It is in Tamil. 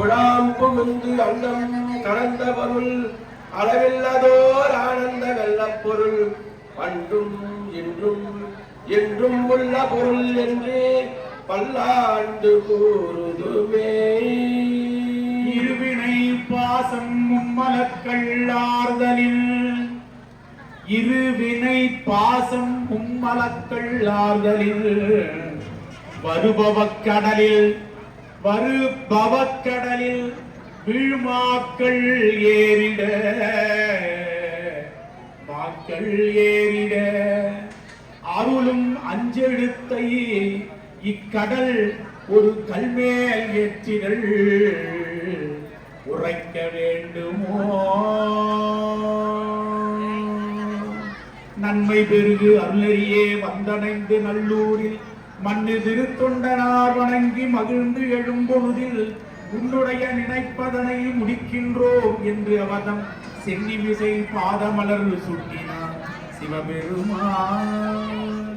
குழாம் புகுந்து அன்னம் கலந்த பொருள் அளவில்லதோர் ஆனந்த வெள்ளப் பொருள் பண்டும் என்றும் என்றும் உள்ள பொருள் என்று பல்லாண்டு கூறுதுமே. இருவினை பாசம் மும்மலக்கள்ளார்தலில் இருவினை பாசம் மும்மலக்கள்ளார்தலில் வருபவக்கடலில் வீழ்மாக்கள் ஏறிட மாக்கள் ஏறிட அருளும் அஞ்செழுத்தை இக்கடல் ஒரு கல்மேல் ஏற்றிடல் உரைக்க வேண்டுமோ. நன்மை பெருகு அருளறியே வந்தடைந்து நல்லூரில் மண்ணு திருத்தொண்டனார் வணங்கி மகிழ்ந்து எழும்பொழுதில் உன்னுடைய நினைப்பதனை முடிக்கின்றோம் என்று அவதம் சென்னிமிசை பாதமலர் சுட்டினார் சிவபெருமான்.